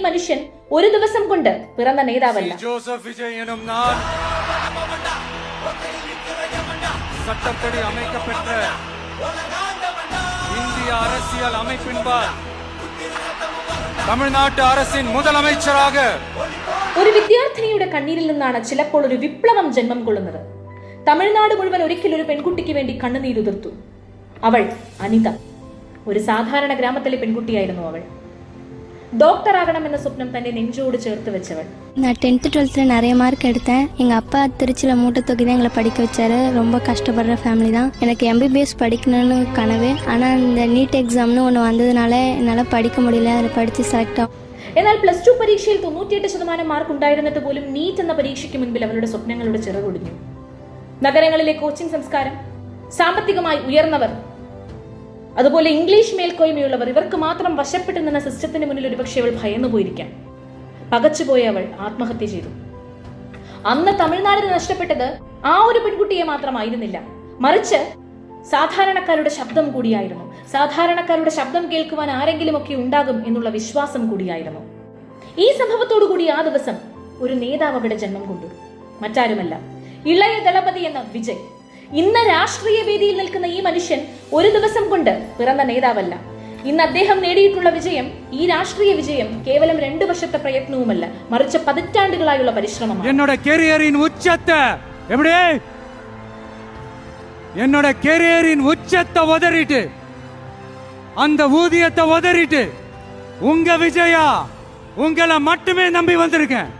മനുഷ്യൻ ഒരു ദിവസം കൊണ്ട് പിറന്ന നേതാവല്ല. ജോസഫ് വിജയ് എന്നും நான் சட்டப்படி அமைக்கப்பட்ட இந்திய அரசியல் அமைப்பின்பால் തമിഴ്നാട് அரசின் முதலமைச்சராக ഒരു വിദ്യാർത്ഥിനിയുടെ കണ്ണീരിൽ നിന്നാണ് ചിലപ്പോൾ ഒരു വിപ്ലവം ജന്മം കൊള്ളുന്നത്. തമിഴ്നാട് മുഴുവൻ ഒരിക്കൽ ഒരു പെൺകുട്ടിക്ക് വേണ്ടി കണ്ണുനീരുതിർത്തു. അവൾ അനിത. ഒരു സാധാരണ ഗ്രാമത്തിലെ പെൺകുട്ടിയായിരുന്നു അവൾ. டாக்டர் ஆகணும்னு സ്വപ്നം തന്നെ നെഞ്ചോട് ചേർത്ത് വെച്ചവൾ. நான் 10th 12th நிறைய மார்க் எடுத்தேன். எங்கள் அப்பா திருச்சியில் மூட்டை தூக்கி தான் எங்களை படிக்க வச்சாரு. ரொம்ப கஷ்டப்படுற ஃபேமிலி தான். எனக்கு MBBS படிக்கணும்னு கனவு. ஆனால் இந்த நீட் எக்ஸாம்னு ஒன்று வந்ததுனால என்னால் படிக்க முடியல. அதில் படித்து സെലക്ട് ആവും. എന്നാൽ +2 പരീക്ഷയിൽ 98% മാർക്ക് ഉണ്ടായിരുന്നിട്ട് പോലും നീറ്റ് എന്ന പരീക്ഷയ്ക്ക് മുൻപിൽ അവളുടെ സ്വപ്നങ്ങളുടെ ചിറകൊടിഞ്ഞു. നഗരങ്ങളിലെ കോച്ചിംഗ് സംസ്കാരം, സാമ്പത്തികമായി ഉയർന്നവർ, അതുപോലെ ഇംഗ്ലീഷ് മേൽക്കോയ്മയുള്ളവർ, ഇവർക്ക് മാത്രം വശപ്പെട്ടു നിന്ന സിസ്റ്റത്തിന് മുന്നിൽ ഒരുപക്ഷെ അവൾ ഭയന്നു പോയിരിക്കാം. പകച്ചുപോയ അവൾ ആത്മഹത്യ ചെയ്തു. അന്ന് തമിഴ്നാടിന് നഷ്ടപ്പെട്ടത് ആ ഒരു പെൺകുട്ടിയെ മാത്രമായിരുന്നില്ല, മറിച്ച് സാധാരണക്കാരുടെ ശബ്ദം കൂടിയായിരുന്നു. സാധാരണക്കാരുടെ ശബ്ദം കേൾക്കുവാൻ ആരെങ്കിലും ഒക്കെ ഉണ്ടാകും എന്നുള്ള വിശ്വാസം കൂടിയായിരുന്നു. ഈ സംഭവത്തോടുകൂടി ആ ദിവസം ഒരു നേതാവ് അവിടെ ജന്മം കൊണ്ടു. മറ്റാരുമല്ല, ഇളയ ദളപതി എന്ന വിജയ്. ഇന്ന് രാഷ്ട്രീയ വേദിയിൽ നിൽക്കുന്ന ഈ മനുഷ്യൻ ഒരു ദിവസം കൊണ്ട് പിറന്ന നേതാവല്ല. ഇന്ന് അദ്ദേഹം നേടിയിട്ടുള്ള വിജയം, ഈ രാഷ്ട്രീയ വിജയം കേവലം 2 വർഷത്തെ പ്രയത്നവുമല്ല, മറിച്ച് പതിറ്റാണ്ടുകളായുള്ള പരിശ്രമമാണ്. என்னோட கெரியரின் உச்சத்தை உதறிட்டு, அந்த ஊதியத்தை உதறிட்டு, உங்க விஜயா உங்களை மட்டுமே நம்பி வந்திருக்கேன்.